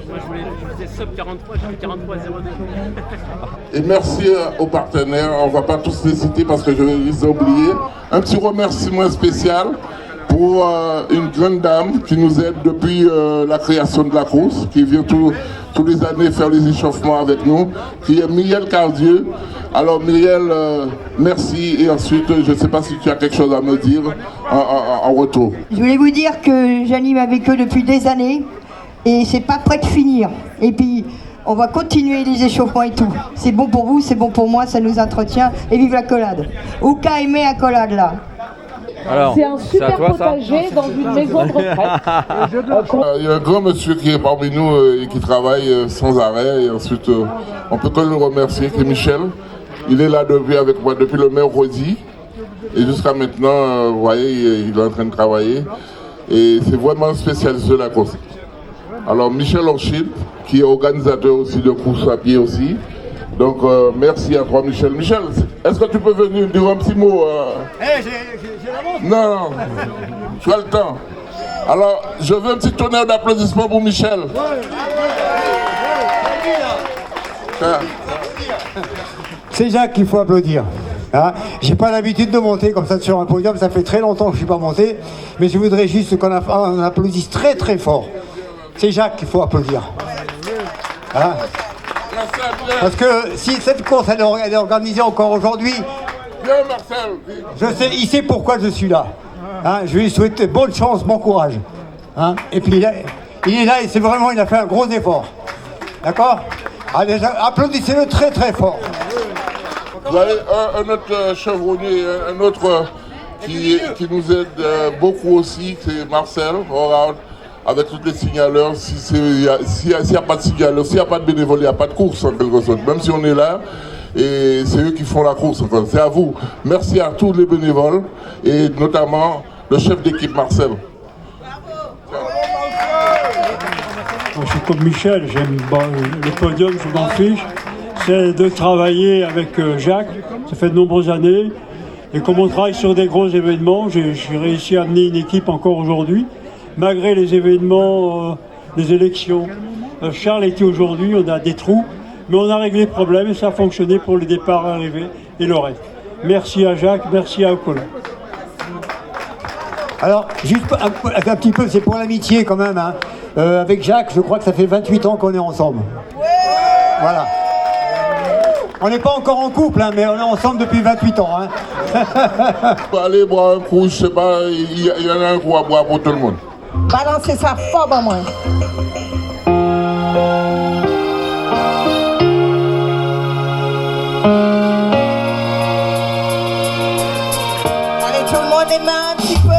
Moi je voulais sub 43, j'ai fait 43,02. Et merci aux partenaires, on ne va pas tous les citer parce que je vais les oublier. Un petit remerciement spécial pour une grande dame qui nous aide depuis la création de la course, qui vient tous les années faire les échauffements avec nous, qui est Myriel Cardieu. Alors Myriel, merci, et ensuite je ne sais pas si tu as quelque chose à me dire en retour. Je voulais vous dire que j'anime avec eux depuis des années et c'est pas prêt de finir. Et puis on va continuer les échauffements et tout. C'est bon pour vous, c'est bon pour moi, ça nous entretient. Et vive la collade. Ou qu'a aimé la collade là. Alors, c'est un super potager dans une maison de retraite. Il y a un grand monsieur qui est parmi nous et qui travaille sans arrêt. Et ensuite, on peut que le remercier, qui est Michel. Il est là avec moi depuis le mercredi. Et jusqu'à maintenant, vous voyez, il est en train de travailler. Et c'est vraiment un spécialiste de la course. Alors Michel Orchid, qui est organisateur aussi de course à pied aussi. Donc merci à toi Michel. Michel, est-ce que tu peux venir dire un petit mot Non, tu as le temps. Alors, je veux un petit tonnerre d'applaudissements pour Michel. C'est Jacques qu'il faut applaudir. Hein, j'ai pas l'habitude de monter comme ça sur un podium, ça fait très longtemps que je suis pas monté, mais je voudrais juste qu'on applaudisse très très fort. C'est Jacques qu'il faut applaudir. Hein, parce que si cette course elle est organisée encore aujourd'hui, je sais, il sait pourquoi je suis là. Hein, je lui souhaite bonne chance, bon courage. Hein, et puis il est là et c'est vraiment, il a fait un gros effort. D'accord? Allez, applaudissez-le très très fort. Vous avez un autre chevronnier, un autre qui nous aide beaucoup aussi, c'est Marcel, avec tous les signaleurs. S'il n'y a pas de signaleurs, s'il n'y a pas de bénévoles, il n'y a pas de course en quelque sorte. Même si on est là, et c'est eux qui font la course. C'est à vous. Merci à tous les bénévoles et notamment le chef d'équipe Marcel. Je suis comme Michel, j'aime le podium, je m'en fiche. C'est de travailler avec Jacques, ça fait de nombreuses années. Et comme on travaille sur des gros événements, j'ai réussi à amener une équipe encore aujourd'hui. Malgré les événements, les élections, Charles était aujourd'hui, on a des trous, mais on a réglé le problème et ça a fonctionné pour les départs arrivés et le reste. Merci à Jacques, merci à Ocola. Alors, juste un petit peu, c'est pour l'amitié quand même. Hein. Avec Jacques, je crois que ça fait 28 ans qu'on est ensemble. Voilà. On n'est pas encore en couple, hein, mais on est ensemble depuis 28 ans. Hein. Allez boire un coup, je sais pas, il y en a un coup à boire pour tout le monde. Balancez ça fort, ben moi. Allez, tout le monde les mains un petit peu.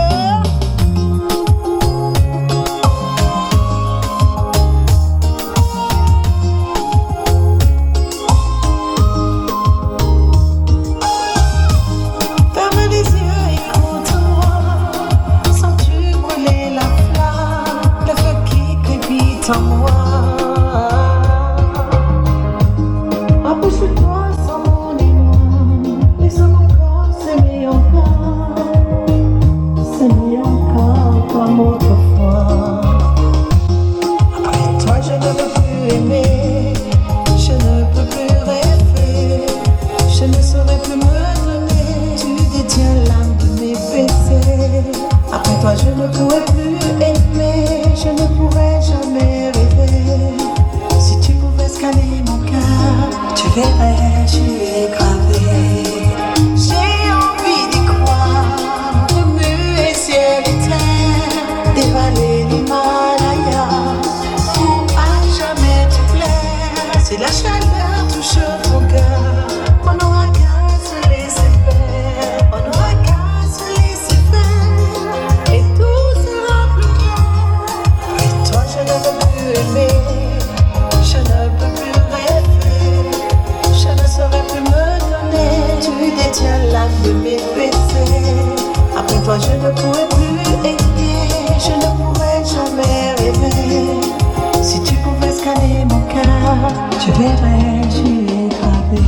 tu verrais, j'y ai gravé.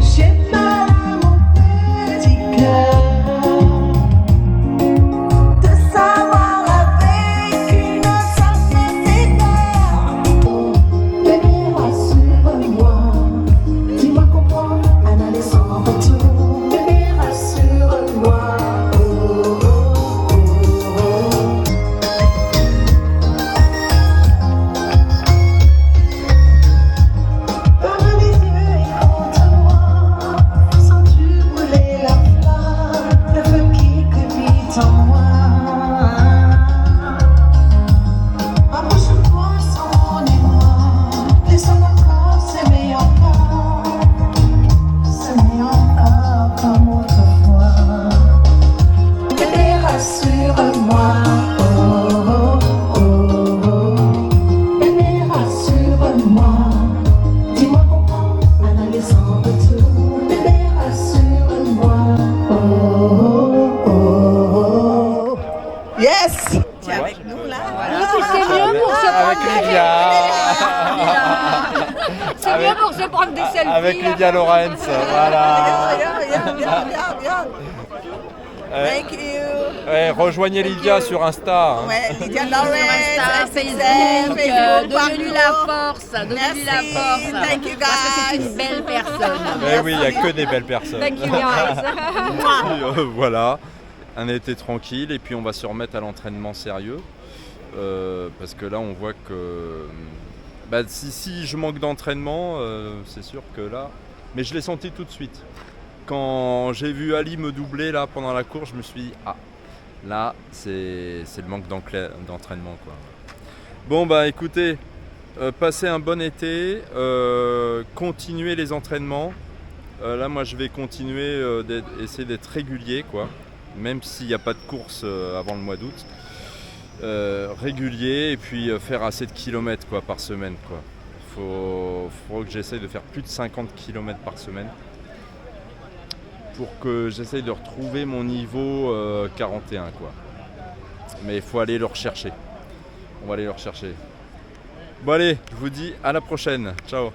J'ai mal à mon petit cœur de savoir avec une sociétaire. Bébé, rassure-moi, dis-moi comment un aller sans retour. Bébé, rassure-moi. Rassure-moi, oh, oh, oh. Bébé, rassure-moi. Dis-moi comment un aller sans retour. Bébé, rassure-moi, oh, oh, oh. Yes! Tu es avec nous là? C'est mieux pour se prendre Avec des Lydia. C'est mieux pour se prendre des selfies. Avec Lydia Lorenz, voilà. Regarde. Thank you. Ouais, rejoignez Lydia sur Insta. Hein. Ouais, Lydia Lorenz, Facebook, donnez-lui la partout. force, donnez-lui la force. Thank you, guys. Parce que c'est une belle personne. Mais oui, il n'y a que des belles personnes. Thank you, guys. Voilà, un été tranquille et puis on va se remettre à l'entraînement sérieux. Parce que là on voit que si je manque d'entraînement, c'est sûr que là... Mais je l'ai senti tout de suite. Quand j'ai vu Ali me doubler là pendant la course, je me suis dit ah, là c'est le manque d'entraînement quoi. Bon bah écoutez, passez un bon été, continuez les entraînements. Là moi je vais continuer essayer d'être régulier quoi, même s'il n'y a pas de course avant le mois d'août. Régulier et puis faire assez de kilomètres quoi, par semaine quoi. Faut que j'essaye de faire plus de 50 km par semaine pour que j'essaye de retrouver mon niveau 41 quoi. Mais il faut aller le rechercher. On va aller le rechercher. Bon allez, je vous dis à la prochaine. Ciao.